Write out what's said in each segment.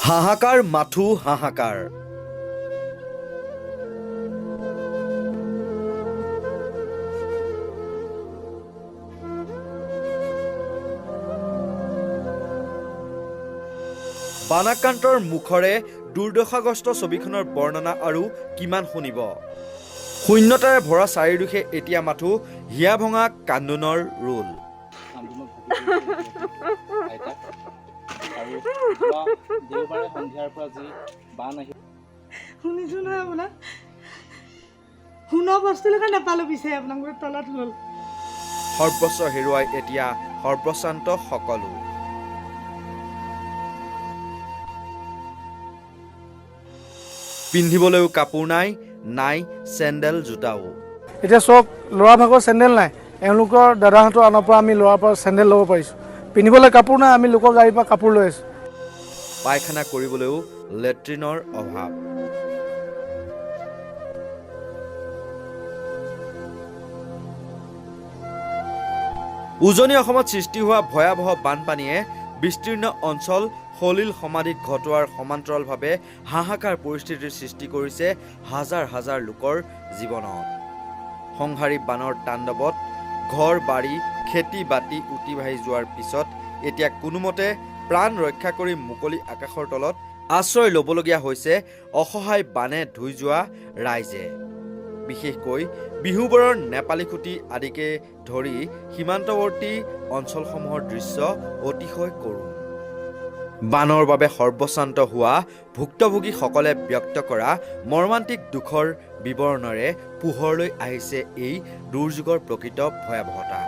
হাহাকাৰ মাথো হাহাকাৰ। বানাক্ৰান্তৰ মুখৰে দুৰ্দশাগ্ৰস্ত ছবিখনৰ বৰ্ণনা আৰু কিমান শুনিব। শূন্যতাৰে ভৰা চাৰিওদিশে এতিয়া মাথো হিয়া ভঙা কান্দোনৰ ৰোল। সৰ্বস্ব হেৰুৱাই এতিয়া সৰ্বশান্ত সকলো। পিন্ধিবলৈও কাপোৰ নাই, নাই চেণ্ডেল জোতাও। এতিয়া চক ল'ৰা ভাগৰ চেণ্ডেল নাই, এওঁলোকৰ দাদাহঁতৰ আনৰ পৰা আমি ল'ৰাৰ পৰা চেণ্ডেল ল'ব পাৰিছোঁ। পিন্ধিবলৈ কাপোৰ নাই, আমি লোকৰ গাড়ীৰ পৰা কাপোৰ লৈ আছোঁ। পায়খানা কৰিবলৈও লেট্ৰিনৰ অভাৱ। উজনি অসমত সৃষ্টি হোৱা ভয়াৱহ বানপানীয়ে বিস্তীৰ্ণ অঞ্চল সলিল সমাধিত ঘটোৱাৰ সমান্তৰালভাৱে হাহাকাৰ পৰিস্থিতিৰ সৃষ্টি কৰিছে হাজাৰ হাজাৰ লোকৰ জীৱনত। সংহাৰী বানৰ তাণ্ডৱত ঘৰ বাৰী খেতি বাতি উটি ভাহি যোৱাৰ পিছত এতিয়া কোনোমতে প্ৰাণ ৰক্ষা কৰি মুকলি আকাশৰ তলত আশ্ৰয় ল'বলগীয়া হৈছে অসহায় বানে ধুই যোৱা ৰাইজে। বিশেষকৈ বিহুবৰৰ নেপালী খুটি আদিকে ধৰি সীমান্তৱৰ্তী অঞ্চলসমূহৰ দৃশ্য অতিশয় কৰুণ। বানৰ বাবে সৰ্বশান্ত হোৱা ভুক্তভোগীসকলে ব্যক্ত কৰা মৰ্মান্তিক দুখৰ বিৱৰণেৰে পোহৰলৈ আহিছে এই দুৰ্যোগৰ প্ৰকৃত ভয়াৱহতা।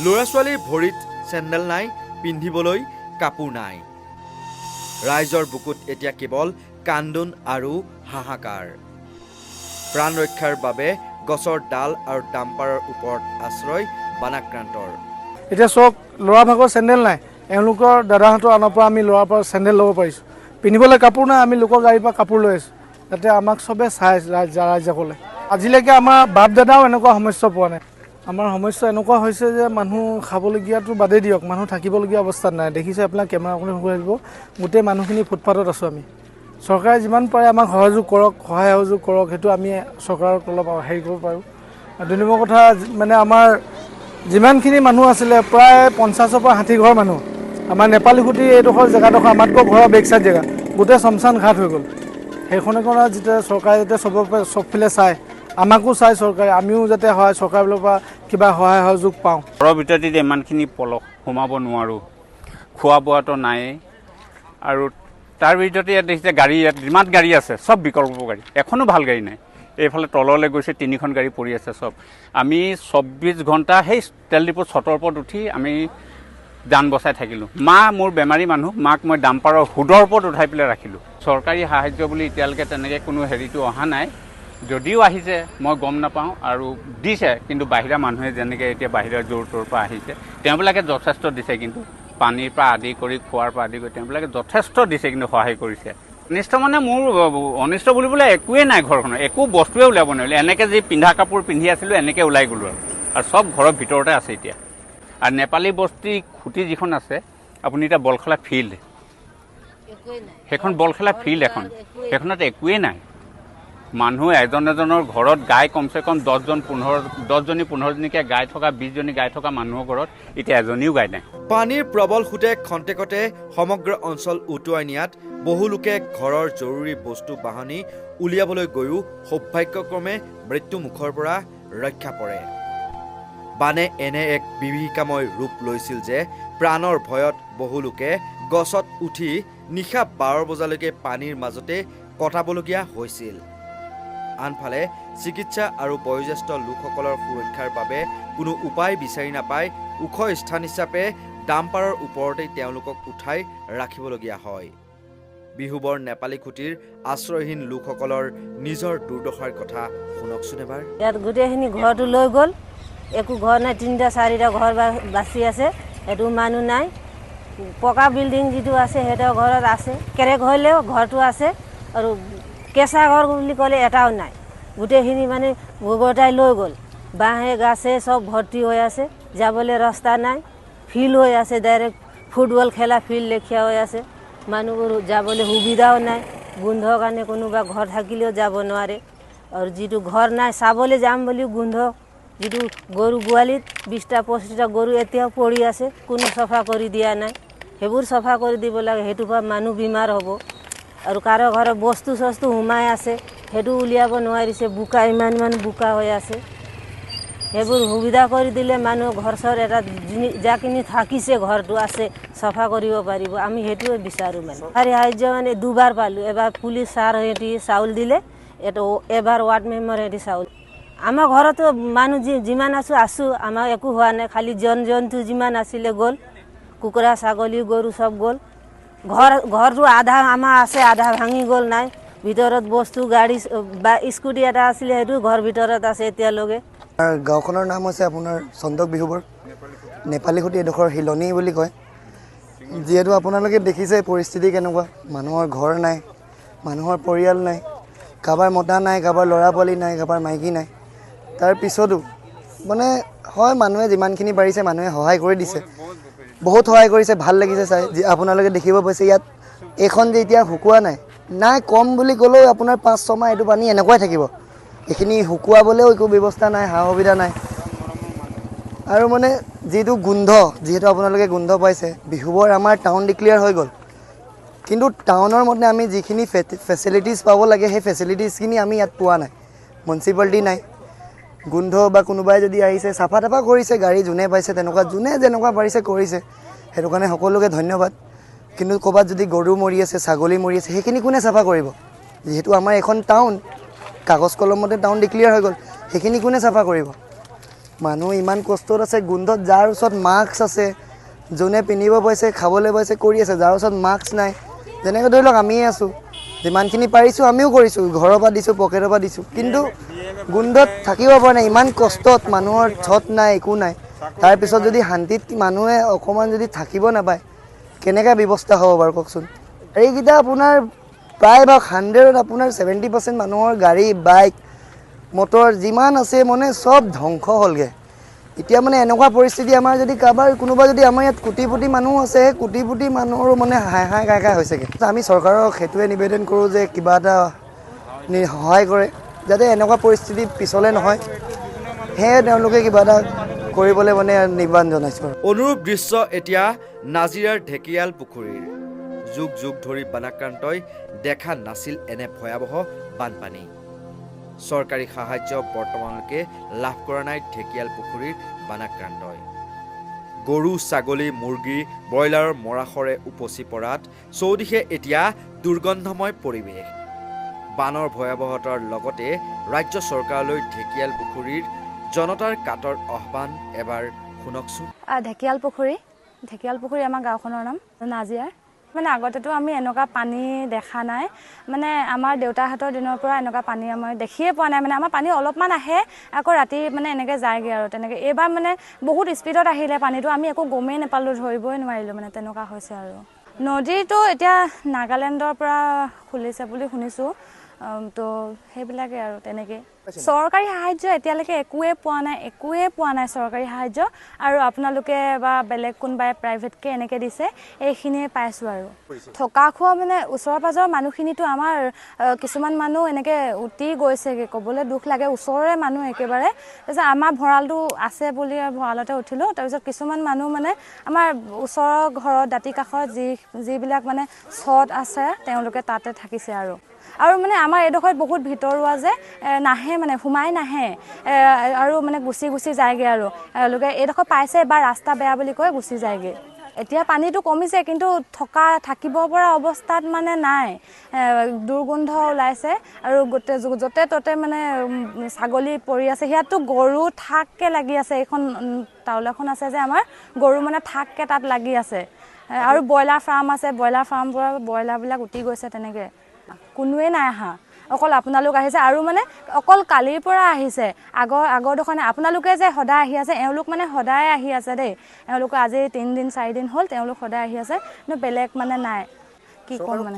ল'ৰা ছোৱালীৰ ভৰিত চেণ্ডেল নাই, পিন্ধিবলৈ কাপোৰ নাই। ৰাইজৰ বুকুত এতিয়া কেৱল কান্দোন আৰু হাহাকাৰ। প্ৰাণ ৰক্ষাৰ বাবে গছৰ ডাল আৰু ডাম্পাৰৰ ওপৰত আশ্ৰয় বানাক্ৰান্তৰ। এতিয়া চক ল'ৰা ভাগৰ চেণ্ডেল নাই, এওঁলোকৰ দাদাহঁতৰ আনৰ পৰা আমি ল'ৰাৰ পৰা চেণ্ডেল ল'ব পাৰিছোঁ। পিন্ধিবলৈ কাপোৰ নাই, আমি লোকৰ গাড়ীৰ পৰা কাপোৰ লৈ আছোঁ। যাতে আমাক চবে চাই ৰাইজসকলে। আজিলৈকে আমাৰ বাপ দাদাও এনেকুৱা সমস্যা পোৱা নাই। আমাৰ সমস্যা এনেকুৱা হৈছে যে মানুহ খাবলগীয়াটো বাদেই দিয়ক, মানুহ থাকিবলগীয়া অৱস্থাত নাই। দেখিছে আপোনাৰ কেমেৰা অকণি ঘূৰাই দিব, গোটেই মানুহখিনি ফুটপাথত আছোঁ আমি। চৰকাৰে যিমান পাৰে আমাক সহায় সহযোগ কৰক, সেইটো আমি চৰকাৰক অলপ হেৰি কৰিব পাৰোঁ। আৰু 2 নম্বৰ কথা, মানে আমাৰ যিমানখিনি মানুহ আছিলে প্ৰায় 50ৰ পৰা 60 ঘৰ মানুহ আমাৰ নেপালী খুটি এইডোখৰ জেগাডোখৰ আমাতকৈ ঘৰৰ বেক চাইড জেগা গোটেই শ্মশান ঘাট হৈ গ'ল। সেইখনে কাৰণে যেতিয়া চৰকাৰে যাতে চবফালে চায়, আমাকো চায় চৰকাৰে, আমিও যাতে চৰকাৰৰ ফালৰ পৰা কিবা সহায় সহযোগ পাওঁ। ঘৰৰ ভিতৰতে ইমানখিনি পলস সোমাব নোৱাৰোঁ, খোৱা বোৱাটো নায়েই। আৰু তাৰ ভিতৰতে ইয়াত দেখিছে গাড়ী, ইয়াত যিমান গাড়ী আছে চব বিকল্প গাড়ী, এখনো ভাল গাড়ী নাই। এইফালে তললৈ গৈছে 3খন গাড়ী পৰি আছে চব। আমি 24 ঘণ্টা সেই তেল ডিপুৰ ছটৰ ওপৰত উঠি আমি যান বচাই থাকিলোঁ। মোৰ বেমাৰী মানুহ, মাক মই ডাম্পাৰৰ হুডৰ ওপৰত উঠাই পেলাই ৰাখিলোঁ। চৰকাৰী সাহায্য বুলি এতিয়ালৈকে তেনেকৈ কোনো হেৰিটো অহা নাই। যদিও আহিছে মই গম নাপাওঁ, আৰু দিছে কিন্তু বাহিৰা মানুহে যেনেকৈ এতিয়া বাহিৰৰ জোৰ তোৰ পৰা আহিছে তেওঁবিলাকে যথেষ্ট দিছে। কিন্তু পানীৰ পৰা আদি কৰি খোৱাৰ পৰা আদি কৰি তেওঁবিলাকে যথেষ্ট দিছে, কিন্তু সহায় কৰিছে। অনিষ্ট মানে মোৰ অনিষ্ট বুলিবলৈ একোৱেই নাই, ঘৰখনৰ একো বস্তুৱে ওলাব নোৱাৰিলোঁ। এনেকৈ যি পিন্ধা কাপোৰ পিন্ধি আছিলোঁ এনেকৈ ওলাই গ'লোঁ আৰু চব ঘৰৰ ভিতৰতে আছে এতিয়া। আৰু নেপালী বস্তি খুটি যিখন আছে, আপুনি এতিয়া বল খেলা ফিল্ড, সেইখন বল খেলা ফিল্ড এখন, সেইখনত একোৱেই নাই। মানুহ এজনৰ ঘৰত গাই কমচে কম 10জনী-15জনীকৈ গাই থকা, 20জনী গাই থকা মানুহৰ ঘৰত এতিয়া এজনীও গাই নাই। পানীৰ প্ৰবল সোঁতে খন্তেকতে সমগ্ৰ অঞ্চল উটুৱাই নিয়াত বহু লোকে ঘৰৰ জৰুৰী বস্তু বাহনি উলিয়াবলৈ গৈও সৌভাগ্যক্ৰমে মৃত্যু মুখৰ পৰা ৰক্ষা পৰে। বানে এনে এক বিভীষিকাময় ৰূপ লৈছিল যে প্ৰাণৰ ভয়ত বহু লোকে গছত উঠি নিশা 12 বজালৈকে পানীৰ মাজতে কটাবলগীয়া হৈছিল। আনফালে চিকিৎসা আৰু বয়োজ্যেষ্ঠ লোকসকলৰ সুৰক্ষাৰ বাবে কোনো উপায় বিচাৰি নাপাই ওখ স্থান হিচাপে ডাম্পাৰৰ ওপৰতেই তেওঁলোকক উঠাই ৰাখিবলগীয়া হয়। বিহুবৰ নেপালী খুটিৰ আশ্ৰয়হীন লোকসকলৰ নিজৰ দুৰ্দশাৰ কথা শুনকচোন এবাৰ। ইয়াত গোটেইখিনি ঘৰটো লৈ গ'ল, একো ঘৰ নাই, 3-4টা ঘৰ বাচি আছে, সেইটো মানুহ নাই। পকা বিল্ডিং যিটো আছে সেইটো ঘৰত আছে, কেৰেক হ'লেও ঘৰটো আছে, আৰু কেঁচা ঘৰ বুলি ক'লে এটাও নাই। গোটেইখিনি মানে গোটাই লৈ গ'ল। বাঁহে গাছে সব ভৰ্তি হৈ আছে, যাবলৈ ৰাস্তা নাই, ফিল্ড হৈ আছে, ডাইৰেক্ট ফুটবল খেলা ফিল্ড লেখীয়া হৈ আছে। মানুহবোৰ যাবলৈ সুবিধাও নাই, গোন্ধৰ কাৰণে কোনোবা ঘৰ থাকিলেও যাব নোৱাৰে। আৰু যিটো ঘৰ নাই চাবলৈ যাম বুলিও গোন্ধ, যিটো গৰু গোৱালিত 20টা 25টা গৰু এতিয়াও পৰি আছে, কোনো চাফা কৰি দিয়া নাই। সেইবোৰ চাফা কৰি দিব লাগে, সেইটোৰ পৰা মানুহ বেমাৰ হ'ব। আৰু কাৰো ঘৰত বস্তু চস্তু সোমাই আছে, সেইটো উলিয়াব নোৱাৰিছে, বোকা ইমান বোকা হৈ আছে। সেইবোৰ সুবিধা কৰি দিলে মানুহ ঘৰ চৰ এটা যাখিনি থাকিছে ঘৰটো আছে চাফা কৰিব পাৰিব। আমি সেইটোৱে বিচাৰোঁ। মানে সাহাৰ্য মানে দুবাৰ পালোঁ, এবাৰ পুলিচ ছাৰ সিহঁতি চাউল দিলে, এবাৰ ৱাৰ্ড মেম্বাৰ সিহঁতি চাউল। আমাৰ ঘৰতো মানুহ যিমান আছোঁ আমাৰ একো হোৱা নাই, খালি জন্তু যিমান আছিলে গ'ল, কুকুৰা ছাগলী গৰু চব গ'ল। ঘৰটো আধা আমাৰ আছে, আধা ভাঙি গ'ল, নাই ভিতৰত বস্তু গাড়ী বা স্কুটি এটা আছিলে সেইটো ঘৰ ভিতৰত আছে এতিয়ালৈকে। গাঁওখনৰ নাম হৈছে আপোনাৰ চন্দক বিহুবৰ, নেপালী খুটি এডোখৰ হিলনি বুলি কয়। যিহেতু আপোনালোকে দেখিছে পৰিস্থিতি কেনেকুৱা, মানুহৰ ঘৰ নাই, মানুহৰ পৰিয়াল নাই, কাৰোবাৰ মতা নাই, কাৰোবাৰ ল'ৰা পোৱালি নাই, কাৰোবাৰ মাইকী নাই। তাৰ পিছতো মানে হয় মানুহে যিমানখিনি পাৰিছে মানুহে সহায় কৰি দিছে, বহুত সহায় কৰিছে, ভাল লাগিছে চাই। আপোনালোকে দেখিব পাইছে ইয়াত এইখন যে এতিয়া শুকোৱা নাই কম বুলি ক'লেও আপোনাৰ 5-6 মাহ এইটো পানী এনেকুৱাই থাকিব। এইখিনি শুকুৱাবলৈও একো ব্যৱস্থা নাই, সা সুবিধা নাই। আৰু মানে যিটো গোন্ধ, যিহেতু আপোনালোকে গোন্ধ পাইছে, বিহুবৰ আমাৰ টাউন ডিক্লেয়াৰ হৈ গ'ল, কিন্তু টাউনৰ মতে আমি যিখিনি ফেচিলিটিজ পাব লাগে সেই ফেচিলিটিজখিনি আমি ইয়াত পোৱা নাই। মিউনিচিপালিটি নাই, গোন্ধ বা কোনোবাই যদি আহিছে চাফা তাফা কৰিছে, গাড়ী যোনে পাইছে তেনেকুৱা, যোনে যেনেকুৱা পাৰিছে কৰিছে, সেইটো কাৰণে সকলোকে ধন্যবাদ। কিন্তু ক'ৰবাত যদি গৰু মৰি আছে, ছাগলী মৰি আছে, সেইখিনি কোনে চাফা কৰিব? যিহেতু আমাৰ এখন টাউন, কাগজ কলমতে টাউন ডিক্লেয়াৰ হৈ গ'ল, সেইখিনি কোনে চাফা কৰিব? মানুহ ইমান কষ্টত আছে, গোন্ধত, যাৰ ওচৰত মাস্ক আছে, যোনে পিন্ধিব পাইছে, খাবলৈ পাইছে কৰি আছে, যাৰ ওচৰত মাস্ক নাই, যেনেকৈ ধৰি লওক আমিয়ে আছোঁ, যিমানখিনি পাৰিছোঁ আমিও কৰিছোঁ, ঘৰৰ পৰা দিছোঁ, পকেটৰ পৰা দিছোঁ, কিন্তু গোন্ধত থাকিব পৰা নাই। ইমান কষ্টত মানুহৰ ছট নাই, একো নাই, তাৰপিছত যদি শান্তিত মানুহে অকণমান যদি থাকিব নাপায়, কেনেকৈ ব্যৱস্থা হ'ব বাৰু কওকচোন? এইকেইটা আপোনাৰ প্ৰায়ভাগ 100ত আপোনাৰ 70% মানুহৰ গাড়ী বাইক মটৰ যিমান আছে মানে চব ধ্বংস হ'লগৈ। এতিয়া মানে এনেকুৱা পৰিস্থিতি, আমাৰ যদি কোনোবা যদি আমাৰ ইয়াত কোটিপতি মানুহ আছে, সেই কোটিপতি মানুহৰো মানে হাই কাই হৈছেগৈ। আমি চৰকাৰক সেইটোৱে নিবেদন কৰোঁ যে কিবা এটা সহায় কৰে, যাতে এনেকুৱা পৰিস্থিতি পিছলৈ নহয়, সেয়ে তেওঁলোকে কিবা এটা কৰিবলৈ মানে নিৰ্বাণ জনাইছোঁ। অনুৰূপ দৃশ্য এতিয়া নাজিৰাৰ ঢেকিয়াল পুখুৰীৰ। যুগ যুগ ধৰি বানাক্ৰান্তই দেখা নাছিল এনে ভয়াৱহ বানপানী। চৰকাৰী সাহায্য বৰ্তমানলৈকে লাভ কৰা নাই ঢেকিয়াল পুখুৰীৰ বানাক্ৰান্তই। গৰু ছাগলী মুৰ্গী ব্ৰইলাৰৰ মৰাশৰে উপচি পৰাত চৌদিশে এতিয়া দুৰ্গন্ধময় পৰিৱেশ। বানৰ ভয়াৱহতাৰ লগতে ৰাজ্য চৰকাৰলৈ ঢেকিয়াল পুখুৰীৰ জনতাৰ কাতৰ আহ্বান এবাৰ শুনকচোন। ঢেকিয়াল পুখুৰী আমাৰ গাঁওখনৰ নাম নাজিয়াৰ। মানে আগতেতো আমি এনেকুৱা পানী দেখা নাই, মানে আমাৰ দেউতাহঁতৰ দিনৰ পৰা এনেকুৱা পানী আমি দেখিয়ে পোৱা নাই। মানে আমাৰ পানী অলপমান আহে, আকৌ ৰাতি মানে এনেকৈ যায়গৈ আৰু তেনেকৈ। এইবাৰ মানে বহুত স্পীডত আহিলে পানীটো, আমি একো গমেই নাপালোঁ, ধৰিবই নোৱাৰিলোঁ, মানে তেনেকুৱা হৈছে আৰু। নদীটো এতিয়া নাগালেণ্ডৰ পৰা খুলিছে বুলি শুনিছোঁ, তো সেইবিলাকে আৰু তেনেকৈ। চৰকাৰী সাহায্য এতিয়ালৈকে একোৱে পোৱা নাই চৰকাৰী সাহায্য। আৰু আপোনালোকে বা বেলেগ কোনোবাই প্ৰাইভেটকৈ এনেকৈ দিছে, এইখিনিয়ে পাইছোঁ আৰু। থকা খোৱা মানে ওচৰ পাজৰৰ মানুহখিনিতো আমাৰ কিছুমান মানুহ এনেকৈ উটি গৈছেগৈ, ক'বলৈ দুখ লাগে, ওচৰৰে মানুহ একেবাৰে। তাৰপিছত আমাৰ ভঁৰালটো আছে বুলি ভঁৰালতে উঠিলোঁ। তাৰপিছত কিছুমান মানুহ মানে আমাৰ ওচৰৰ ঘৰত দাঁতি কাষত যিবিলাক মানে চট আছে, তেওঁলোকে তাতে থাকিছে আৰু মানে আমাৰ এইডোখৰত বহুত ভিতৰুৱা যে, নাহে মানে সোমাই নাহে, আৰু মানে গুচি যায়গৈ আৰু। এওঁলোকে এইডোখৰ পাইছে বা ৰাস্তা বেয়া বুলি কৈ গুচি যায়গৈ। এতিয়া পানীটো কমিছে, কিন্তু থাকিব পৰা অৱস্থাত মানে নাই, দুৰ্গন্ধ ওলাইছে। আৰু য'তে ত'তে মানে ছাগলী পৰি আছে, সেয়াতো গৰু ঠাককৈ লাগি আছে। এইখন টাউলাখন আছে যে আমাৰ, গৰু মানে ঠাককৈ তাত লাগি আছে। আৰু ব্ৰইলাৰ ফাৰ্ম আছে, ব্ৰইলাৰ ফাৰ্মবোৰৰ ব্ৰইলাৰবিলাক উটি গৈছে তেনেকৈ। কোনোৱে নাই অহা, অকল আপোনালোক আহিছে। আৰু মানে অকল কালিৰ পৰা আহিছে, আগৰ দোকানে আপোনালোকে যে সদায় আহি আছে, এওঁলোক মানে সদায় আহি আছে দেই। এওঁলোকে আজি 3 দিন 4 দিন হ'ল তেওঁলোক সদায় আহি আছে, কিন্তু বেলেগ মানে নাই। কি ক'ম মানে,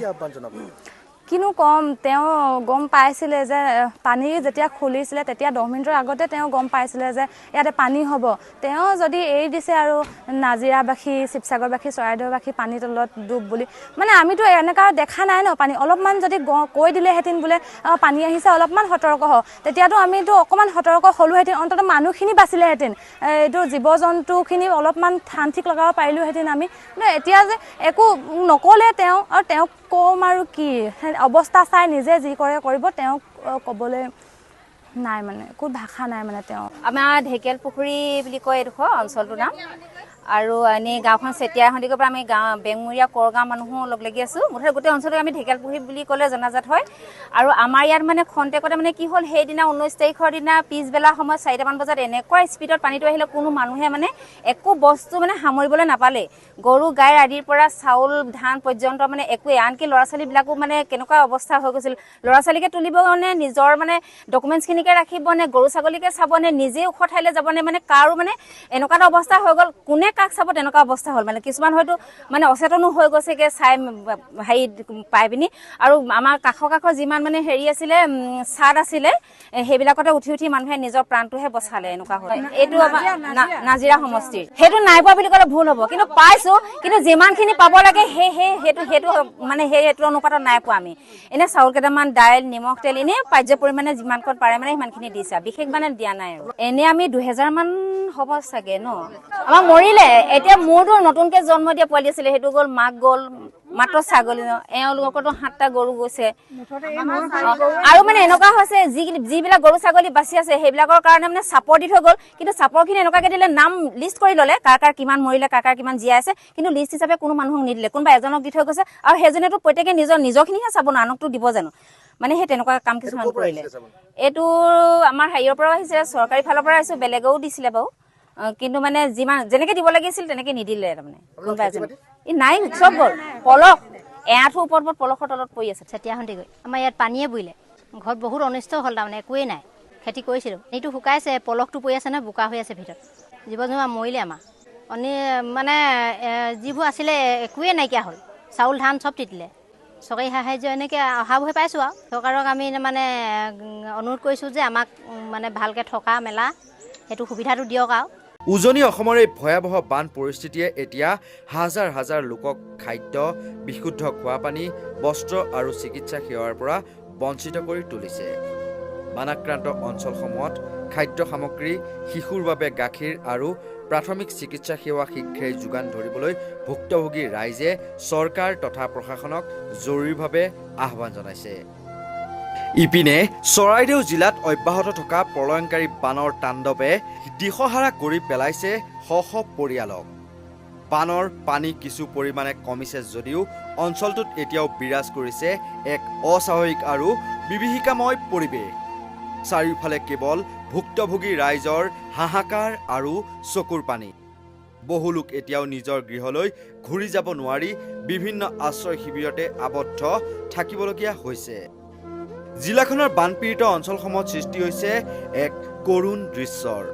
কি কিনো কম, তেওঁ গম পাইছিলে যে পানী যেতিয়া খুলিছিলে তেতিয়া 10 মিনিটৰ আগতে তেওঁ গম পাইছিলে যে ইয়াতে পানী হ'ব। তেওঁ যদি এৰি দিছে আৰু নাজিৰাবাসী, শিৱসাগৰবাসী, চৰাইদেউবাসী পানীৰ তলত ডুব বুলি, মানে আমিতো এনেকুৱা দেখা নাই ন পানী। অলপমান যদি কৈ দিলেহেঁতেন বোলে পানী আহিছে অলপমান সতৰ্ক হ, তেতিয়াতো আমিতো অকণমান সতৰ্ক হ'লোহেঁতেন, অন্ততঃ মানুহখিনি বাচিলেহেঁতেন, এইটো জীৱ জন্তুখিনি অলপমান ঠান ঠিক লগাব পাৰিলোহেঁতেন আমি। কিন্তু এতিয়া যে একো নক'লে তেওঁ, আৰু তেওঁক ক'ম আৰু কি, অৱস্থা চাই নিজে যি কৰে কৰিব, তেওঁক ক'বলৈ নাই, মানে একো ভাষা নাই মানে তেওঁ। আমাৰ ঢেকীয়াল পুখুৰী বুলি কয় এইডোখৰ অঞ্চলটোৰ নাম। আৰু এনেই গাঁওখন চেতিয়া সন্দিকৰ পৰা আমি বেংমূৰীয়া কৰগাঁও মানুহো লগ লাগি আছোঁ। মুঠতে গোটেই অঞ্চলটোক আমি ঢেকীয়াল পুখুৰী বুলি ক'লে জনাজাত হয়। আৰু আমাৰ ইয়াত মানে খন্তেকতে মানে কি হ'ল, সেইদিনা 19 তাৰিখৰ দিনা পিছবেলা সময়ত 4টামান বজাত এনেকুৱা স্পীডত পানীটো আহিলে, কোনো মানুহে মানে একো বস্তু মানে সামৰিবলৈ নাপালে। গৰু গাই আদিৰ পৰা চাউল ধান পৰ্যন্ত মানে একোৱে, আনকি ল'ৰা ছোৱালীবিলাকো মানে কেনেকুৱা অৱস্থা হৈ গৈছিল। ল'ৰা ছোৱালীকে তুলিব নে নিজৰ মানে ডকুমেণ্টছখিনিকে ৰাখিব নে গৰু ছাগলীকে চাব নে নিজে ওখ ঠাইলৈ যাব নে, মানে কাৰো মানে এনেকুৱা এটা অৱস্থা হৈ গ'ল, কোনে কাক চাব তেনেকুৱা অৱস্থা হ'ল। মানে কিছুমান হয়তো মানে অচেতনো হৈ গৈছেগৈ চাই হেৰি পাই পিনি। আৰু আমাৰ কাষৰ যিমান মানে হেৰি আছিলে, চাদ আছিলে, সেইবিলাকতে উঠি উঠি মানুহে নিজৰ প্ৰাণটোহে বচালে, এনেকুৱা হ'ল। এইটো আমাৰ নাজিৰা সমষ্টিৰ। সেইটো নাই পোৱা বুলি ক'লে ভুল হ'ব, কিন্তু পাইছোঁ, কিন্তু যিমানখিনি পাব লাগে সেইটো মানে সেইটো অনুপাতত নাই পোৱা আমি। এনেই চাউল কেইটামান, দাইল, নিমখ, তেল, এনেই পাৰ্য পৰিমাণে যিমানকণ পাৰে মানে সিমানখিনি দিছে, বিশেষ মানে দিয়া নাই আৰু। এনেই আমি 2000 মান হ'ব চাগে ন। আমাৰ মৰিলে, এতিয়া মোৰতো নতুনকৈ জন্ম দিয়া পোৱালি আছিলে, সেইটো গ'ল, মাক গ'ল, মাত্ৰ ছাগলী, এওঁলোকৰতো 7টা গৰু গৈছে। আৰু মানে এনেকুৱা হৈছে, যিবিলাক গৰু ছাগলী বাচি আছে সেইবিলাকৰ কাৰণে মানে চাপৰ দি থৈ গ'ল, কিন্তু চাপৰখিনি এনেকুৱাকৈ দিলে, নাম লিষ্ট কৰি ল'লে, কাৰ কিমান মৰিলে, কাৰ কিমান জীয়াই আছে, কিন্তু লিষ্ট হিচাপে কোনো মানুহক নিদিলে, কোনোবা এজনক দি থৈ গৈছে। আৰু সেইজনেতো প্ৰত্যেকে নিজৰখিনিহে চাব ন, আনকতো দিব জানো। মানে সেই তেনেকুৱা কাম কিছুমান কৰিলে। এইটো আমাৰ হেৰিয়ৰ পৰাও আহিছে, চৰকাৰী ফালৰ পৰা আহিছে, বেলেগেও দিছিলে বাৰু, কিন্তু মানে যেনেকৈ দিব লাগিছিল তেনেকৈ নিদিলে। তাৰমানে কোনোবা এজন নাই, চব গ'ল, পলস এআঁঠু ওপৰত পলসৰ তলত পৰি আছে। চেতিয়া সন্দিকৈ আমাৰ ইয়াত পানীয়ে বুৰিলে, ঘৰত বহুত অনিষ্ট হ'ল, তাৰমানে একোৱেই নাই। খেতি কৰিছিলোঁ, এইটো শুকাইছে, পলসটো পৰি আছে নহয়, বোকা হৈ আছে ভিতৰত। জীৱ জন্তু মৰিলে আমাৰ, মানে যিবোৰ আছিলে একোৱেই নাইকিয়া হ'ল, চাউল ধান চব তিতিলে। চৰকাৰী সাহাৰ্য এনেকৈ অহাবোৰ পাইছোঁ আৰু চৰকাৰক আমি মানে অনুৰোধ কৰিছোঁ যে আমাক মানে ভালকৈ থকা মেলা সেইটো সুবিধাটো দিয়ক। আৰু উজনি অসমৰ এই ভয়াৱহ বান পৰিস্থিতিয়ে এতিয়া হাজাৰ হাজাৰ লোকক খাদ্য, বিশুদ্ধ খোৱা পানী, বস্ত্ৰ আৰু চিকিৎসা সেৱাৰ পৰা বঞ্চিত কৰি তুলিছে। বানাক্ৰান্ত অঞ্চলসমূহত খাদ্য সামগ্ৰী, শিশুৰ বাবে গাখীৰ আৰু প্ৰাথমিক চিকিৎসা সেৱা শীঘ্ৰেই যোগান ধৰিবলৈ ভুক্তভোগী ৰাইজে চৰকাৰ তথা প্ৰশাসনক জৰুৰীভাৱে আহ্বান জনাইছে। ইপিনে চৰাইদেউ জিলাত অব্যাহত থকা প্ৰলয়ংকাৰী বানৰ তাণ্ডৱে দিশহাৰা কৰি পেলাইছে শ শ পৰিয়ালক। বানৰ পানী কিছু পৰিমাণে কমিছে যদিও অঞ্চলটোত এতিয়াও বিৰাজ কৰিছে এক অস্বাভাৱিক আৰু বিভীষিকাময় পৰিৱেশ। চাৰিওফালে কেৱল ভুক্তভোগী ৰাইজৰ হাহাকাৰ আৰু চকুৰ পানী। বহু লোক এতিয়াও নিজৰ গৃহলৈ ঘূৰি যাব নোৱাৰি বিভিন্ন আশ্ৰয় শিবিৰতে আবদ্ধ থাকিবলগীয়া হৈছে। জিলাখনৰ বানপীড়িত অঞ্চলসমূহত সৃষ্টি হৈছে এক কৰুণ দৃশ্যৰ।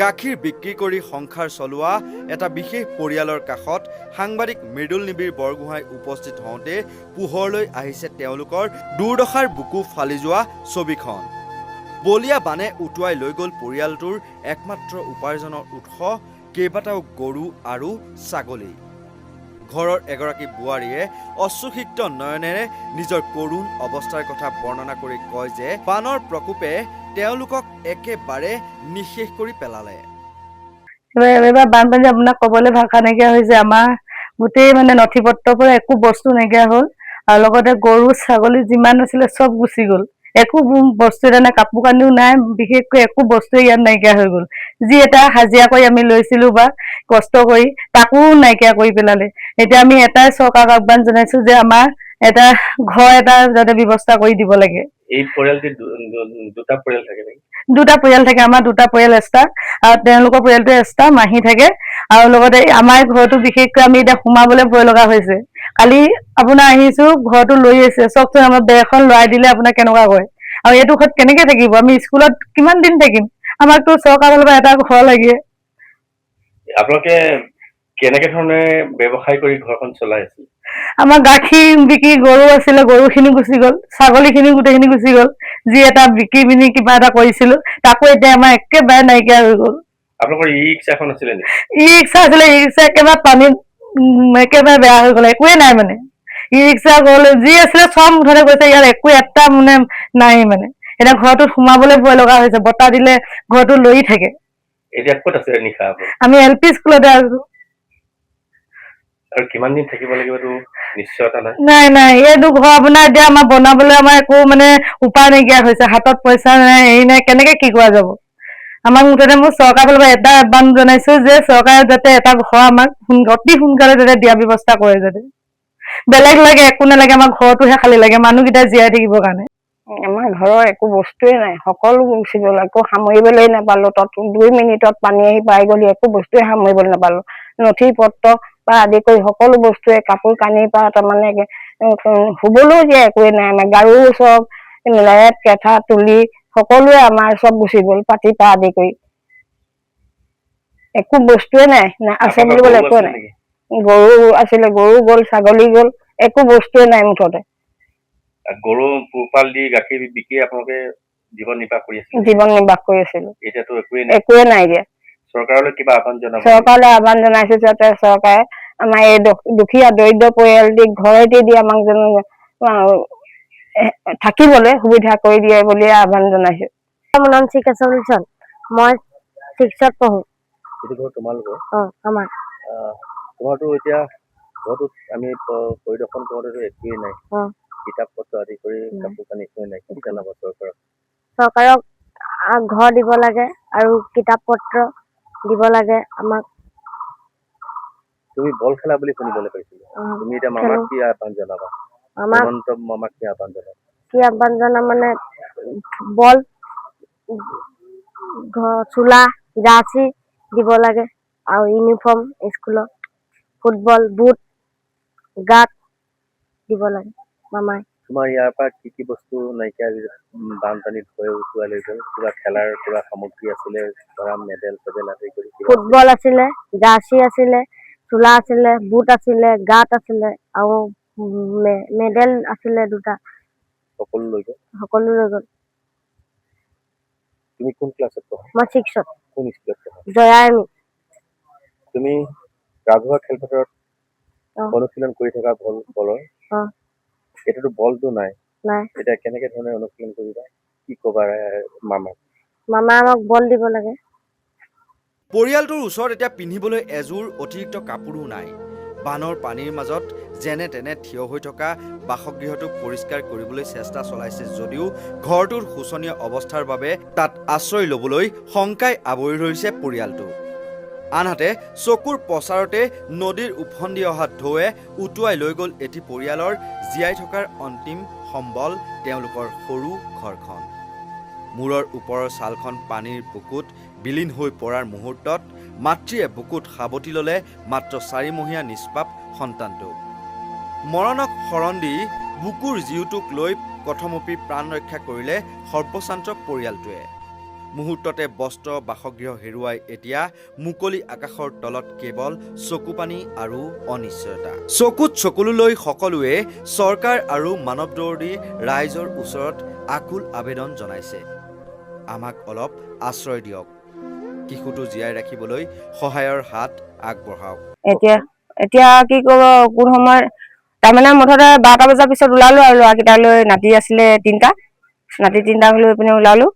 গাখীৰ বিক্ৰী কৰি সংসাৰ চলোৱা এটা বিশেষ পৰিয়ালৰ কাষত সাংবাদিক মৃদুল নিবিড় বৰগোহাঁই উপস্থিত হওঁতে পোহৰলৈ আহিছে তেওঁলোকৰ দুৰ্দশাৰ বুকু ফালি যোৱা ছবিখন। বলীয়া বানে উটুৱাই লৈ গ'ল পৰিয়ালটোৰ একমাত্ৰ উপাৰ্জনৰ উৎস, কেইবাটাও গৰু আৰু ছাগলী। ঘৰৰ এগৰাকী বোৱাৰীয়ে অশ্ৰুসিক্ত নয়নেৰে নিজৰ কৰুণ অৱস্থাৰ কথা বৰ্ণনা কৰি কয় যে বানৰ প্ৰকোপে তেওঁলোকক একেবাৰে নিঃশেষ কৰি পেলালে। এইবাৰ বানপানী আপোনাক ক'বলৈ ভাষা নাইকিয়া হৈছে। আমাৰ গোটেই মানে নথি পত্ৰৰ পৰা একো বস্তু নাইকিয়া হ'ল, আৰু লগতে গৰু ছাগলী যিমান আছিলে চব গুচি গ'ল। একো বস্তু এটা নাই, কাপোৰ কানিও নাই, বিশেষকৈ একো বস্তুৱে ইয়াত নাইকিয়া হৈ গ'ল। যি এটা হাজিৰা কৰি আমি লৈছিলো বা কষ্ট কৰি, তাকো নাইকিয়া কৰি পেলালে। এতিয়া আমি এটাই চৰকাৰক আহ্বান জনাইছো যে আমাৰ এটা ঘৰ এটা যাতে ব্যৱস্থা কৰি দিব লাগে। এই পৰিয়ালটি দুটা পৰিয়াল থাকে নেকি? দুটা পৰিয়াল থাকে, আমাৰ দুটা পৰিয়াল এক্সট্ৰা, আৰু তেওঁলোকৰ পৰিয়ালটো এক্সট্ৰা, মাহী থাকে। আৰু লগতে আমাৰ ঘৰটো বিশেষকৈ আমি এতিয়া সোমাবলৈ ভয় লগা হৈছে। কালি আপোনাৰ আহিছো, ঘৰটো লৈ আহিছে, চাওকচোন আমাৰ বেৰখন লৰাই দিলে আপোনাৰ কেনেকুৱা কৰে। আৰু এইটো ঘৰত কেনেকে থাকিব, আমি স্কুলত কিমান দিন থাকিম? আমাকতো চৰকাৰৰ ফালৰ পৰা এটা ঘৰ লাগে। আপোনালোকে কেনেকে ধৰণে ব্যৱসায় কৰি ঘৰখন চলাই আছে? আমাৰ গাখীৰ বিক্ৰী গৰু আছিলে, গৰুখিনি গুচি গ'ল, ছাগলীখিনি গোটেইখিনি গুচি গ'ল। যি এটা বিক্ৰী পিনি কিবা এটা কৰিছিলো তাকো এতিয়া আমাৰ একেবাৰে নাইকিয়া হৈ গ'ল। আপোনালোকৰ ই ৰিক্সাখন আছিলে নেকি? ই ৰিক্সা আছিলে, ই ৰিক্সা একেবাৰে পানীত একেবাৰে বেয়া হৈ গ'ল, একোৱে নাই মানে। ই ৰিক্সা গ'ল, যি আছিলে চব মুঠতে গৈছে, ইয়াত একো এটা মানে নাই মানে। এতিয়া ঘৰটোত সোমাবলৈ ভয় লগা হৈছে, বতাহ দিলে ঘৰটো লৰি থাকে। এতিয়া ক'ত আছে নিশা আপুনি? আমি LP স্কুলতে আছো। আৰু কিমান দিন থাকিব লাগিব এইটো নিশ্চয়তা নাই? নাই, এইটো ঘৰ আপোনাৰ এতিয়া আমাৰ বনাবলৈ আমাৰ একো মানে উপায় নাইকিয়া হৈছে, হাতত পইচা নাই, হেৰি নাই, কেনেকে কি কৰা যাব। আমাক মুঠতে মোৰ চৰকাৰৰ ফালৰ পৰা এটা আহ্বান জনাইছো যে চৰকাৰে যাতে এটা ঘৰ আমাক অতি সোনকালে যাতে দিয়া ব্যৱস্থা কৰে। যাতে বেলেগ লাগে একো নালাগে, আমাৰ ঘৰটোহে খালী লাগে মানুহকেইটা জীয়াই থাকিবৰ কাৰণে। আমাৰ ঘৰৰ একো বস্তুৱে নাই, সকলো গুচি গ'ল, একো সামৰিবলৈ নাপালো। 2 মিনিটত পানী আহি পাই গ'লি, একো বস্তুৱে সামৰিবলৈ নাপালো। নথি পত্ৰ বা আদি কৰি সকলো বস্তুৱে, কাপোৰ কানিৰ পৰা তাৰমানে শুবলৈও যে একোৱে নাই। আমাৰ গাৰু চব লেট কেঠা তুলি সকলোৱে আমাৰ চব গুচি গ'ল, পাতি পৰা আদি কৰি একো বস্তুৱে নাই। আছে বুলিবলৈ একোৱে নাই। গৰু আছিলে, গৰু গ'ল, ছাগলী গ'ল, একো বস্তুৱে নাই মুঠতে। গৰু পোহপাল দি গাখীৰ বিকি আপোনালোকে জীৱন নিৰ্বাহ কৰি আছিল? জীৱন নিৰ্বাহ কৰি আছিলো। এতিয়াতো একোৱে নাই দিয়া। চৰকাৰলৈ কিবা আহ্বান জনাব? চৰকাৰলৈ আহ্বান জনাইছো যাতে চৰকাৰে আমাৰ এই দুখীয়া দৰিদ্ৰ পৰিয়ালটিক ঘৰতে দি আমাক যেন থাকিবলৈ সুবিধা কৰি দিয়ে বুলি আহ্বান জনাইছো। মোৰ নাম চিকিৎসা চলিচন, মই 6ত পঢ়ো। এইটো ঘৰ তোমালোকৰ? আমাৰ। তোমাৰতো এতিয়া ঘৰটোত আমি পৰিদৰ্শন কৰোঁতেতো একোৱেই নাই, কিতাপ পত্ৰ আদি কৰি কাপোৰ কানি একোৱেই নাই। কি জনাব চৰকাৰক? চৰকাৰক ঘৰ দিব লাগে আৰু কিতাপ পত্ৰ দিব লাগে আমাক। তুমি বল খেলা বুলি শুনিবলৈ পাইছিলো, তুমি এতিয়া মামাক কি আহ্বান জনাবা? মামাক কি আহ্বান জনাবা? কি আহ্বান জনাম মানে বল, চোলা, জাৰ্চি দিব লাগে আৰু ইউনিফৰ্ম স্কুলত, ফুটবল, বুট, গাৰ্ড দিব লাগে মামাই। তোমাৰ ইয়াৰ পৰা কি কি বস্তু নাইকিয়া বানপানীত হৈ উটুৱাই লৈ গ'ল? কিবা খেলাৰ কিবা সামগ্ৰী আছিলে, ধৰা মেডেল চেডেল আদি কৰি? ফুটবল আছিলে, জাৰ্চি আছিলে, চোলা আছিলে, বুট আছিলে, গাৰ্ড আছিলে আৰু মেডেল আছিলে 2টা। সকলো লৈ গ'ল? সকলো লৈ গ'ল। তুমি কোন ক্লাছত পঢ়া? মই 6ত। কোন স্কুলত পঢ়া? জয়ামী। তুমি ৰাজহুৱা খেলপথাৰত অনুশীলন কৰি থকা বলৰ? এতিয়াতো বলটো নাই, এতিয়া কেনেকে ধৰণে অনুশীলন কৰিবা? কি কবা মামাক? মামাই আমাক বল দিব লাগে। পৰিয়ালটোৰ ওচৰত এতিয়া পিন্ধিবলৈ এযোৰ অতিৰিক্ত কাপোৰো নাই। বানৰ পানীৰ মাজত যেনে তেনে থিয় হৈ থকা বাসগৃহটো পৰিষ্কাৰ কৰিবলৈ চেষ্টা চলাইছে যদিও ঘৰটোৰ শোচনীয় অৱস্থাৰ বাবে তাত আশ্ৰয় ল'বলৈ শংকাই আৱৰি ধৰিছে পৰিয়ালটো। আনহাতে চকুৰ পচাৰতে নদীৰ উফন্দি অহা ঢৌৱে উটুৱাই লৈ গ'ল এটি পৰিয়ালৰ জীয়াই থকাৰ অন্তিম সম্বল, তেওঁলোকৰ সৰু ঘৰখন। মূৰৰ ওপৰৰ ছালখন পানীৰ বুকুত বিলীন হৈ পৰাৰ মুহূৰ্তত মাতৃয়ে বুকুত সাৱটি ল'লে মাত্ৰ 4মহীয়া নিষ্পাপ সন্তানটোক। মৰণক শৰণ দি বুকুৰ জীউটোক লৈ কথমপি প্ৰাণ ৰক্ষা কৰিলে সৰ্বশান্ত পৰিয়ালটোৱে। মুহূৰ্ততে বস্ত্ৰ বাসগৃহ হেৰুৱাই এতিয়া মুকলি আকাশৰ তলত কেৱল চকুপানী আৰু অনিশ্চয়তা। চকুত চকুলো লৈ সকলোৱে চৰকাৰ আৰু মানৱ দৰদী ৰাইজৰ ওচৰত আকুল আবেদন জনাইছে, আমাক অলপ আশ্ৰয় দিয়ক, শিশুটো জীয়াই ৰাখিবলৈ সহায়ৰ হাত আগবঢ়াওক। এতিয়া কি কৰিব, কোন সময় তাৰমানে মুঠতে 12টা বজাৰ পিছত ওলালো আৰু ল'ৰাকেইটালৈ, নাতি আছিলে 3টা, নাতি 3টাক লৈ পিনে ওলালো।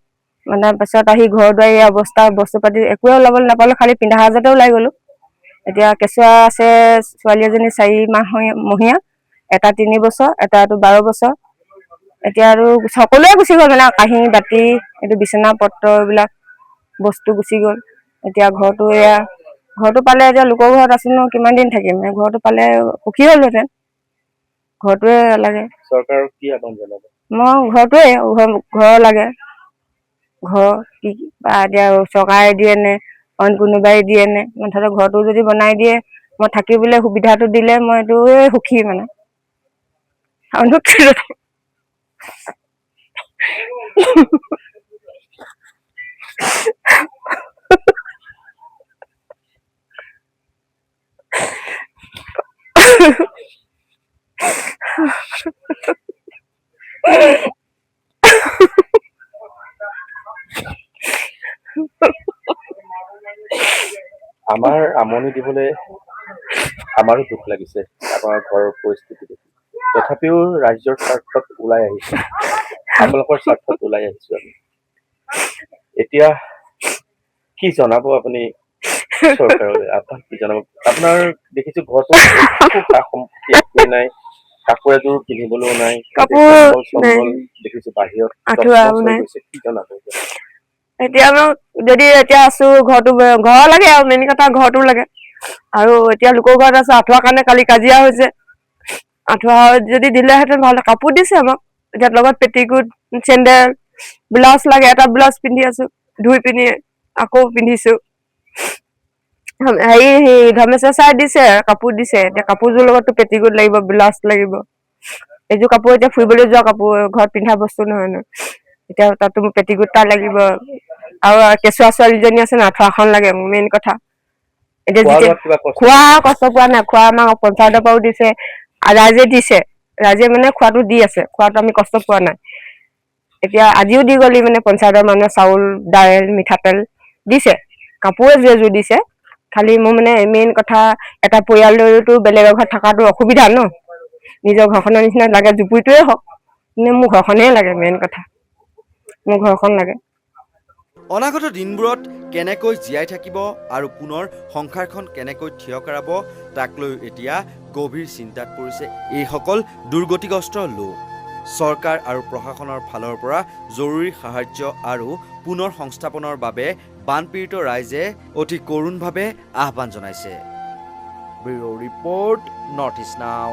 মানে পাছত আহি ঘৰ দুৱাৰী অৱস্থা, বস্তু পাতি একোৱে ওলাবলৈ নাপালো, খালি পিন্ধা সাজতে ওলাই গলো। এতিয়া কেঁচুৱা আছে ছোৱালী এজনী 4 মাহীয়া, এটা 3 বছৰ, এটা 12 বছৰ। এতিয়া আৰু সকলোৱে গুচি গ'ল, মানে কাঁহী বাতি, এইটো বিচনা পত্ৰ, এইবিলাক বস্তু গুচি গ'ল। এতিয়া ঘৰটো পালে, এতিয়া লোকৰ ঘৰত আছিনো কিমান দিন থাকিম, ঘৰটো পালে সুখী হলোহেঁতেন। ঘৰটোৱে লাগে। চৰকাৰক কি আহ্বান জনাব? মই ঘৰটোৱে, ঘৰ লাগে। ঘৰ কি বা এতিয়া চৰকাৰে দিয়ে নে অইন কোনোবাই দিয়ে নে, মুঠতে ঘৰটো যদি বনাই দিয়ে, মই থাকিবলৈ সুবিধাটো দিলে মই এইটোৱে সুখী মানে। আমাৰ আমনি দিবলৈ আমাৰো দুখ লাগিছে আপোনাৰ ঘৰৰ পৰিস্থিতি দেখি। তথাপিও ৰাজ্যৰ স্বাৰ্থত ওলাই আহিছে, আপোনালোকৰ স্বাৰ্থত ওলাই আহিছো আমি। এতিয়া কি জনাব আপুনি চৰকাৰলৈ? আপোনাক কি জনাব? আপোনাৰ দেখিছো ঘৰতো একো সা সম্পত্তি একোৱেই নাই, কাপোৰ এযোৰ কিনিবলৈও নাই, চম্বল দেখিছো বাহিৰত গৈছে, কি জনাব? এতিয়া যদি এতিয়া আছো ঘৰটো ঘৰ লাগে আৰু মেইন কথা ঘৰটো লাগে আৰু এতিয়া লোকৰ ঘৰত আছো আঁঠুৱাৰ কাৰণে কালি কাজিয়া হৈছে আঁঠুৱা যদি দিলেহেঁতেন ভাল কাপোৰ দিছে আমাক এতিয়া লগত পেটিকোট চেণ্ডেল ব্লাউজ লাগে এটা ব্লাউজ পিন্ধি আছো ধুই পিনি আকৌ পিন্ধিছো হেৰি ধমেশ্বৰ ছাৰ দিছে কাপোৰ দিছে এতিয়া কাপোৰযোৰ লগততো পেটিকোট লাগিব ব্লাউজ লাগিব এইযোৰ কাপোৰ এতিয়া ফুৰিবলৈ যোৱা কাপোৰ ঘৰত পিন্ধা বস্তু নহয় ন এতিয়া তাতো মোক পেটিকোট এটা লাগিব আৰু কেঁচুৱা ছোৱালীজনী আছে না আঁঠুৱাখন লাগে মেইন কথা এতিয়া খোৱা কষ্ট পোৱা নাই খোৱা আমাক পঞ্চায়তৰ পৰাও দিছে ৰাইজে দিছে ৰাইজে মানে খোৱাটো দি আছে খোৱাটো আমি কষ্ট পোৱা নাই এতিয়া আজিও দি গলি মানে পঞ্চায়তৰ মানুহে চাউল দাইল মিঠাতেল দিছে কাপোৰ এযোৰ দিছে খালি মোৰ মানে মেইন কথা এটা পৰিয়ালতো বেলেগৰ ঘৰত থকাটো অসুবিধা ন নিজৰ ঘৰখনৰ নিচিনা লাগে জুপুৰিটোৱে হওক মানে মোৰ ঘৰখনেই লাগে মেইন কথা মোৰ ঘৰখন লাগে অনাগত দিনবোৰত কেনেকৈ জীয়াই থাকিব আৰু পুনৰ সংসাৰখন কেনেকৈ থিয় কৰাব তাক লৈ এতিয়া গভীৰ চিন্তাত পৰিছে এইসকল দুৰ্গতিগ্ৰস্ত লোক চৰকাৰ আৰু প্ৰশাসনৰ ফালৰ পৰা জৰুৰী সাহায্য আৰু পুনৰ সংস্থাপনৰ বাবে বানপীড়িত ৰাইজে অতি কৰুণভাৱে আহ্বান জনাইছে ব্যুৰ' ৰিপৰ্ট নৰ্থ ইষ্ট নাও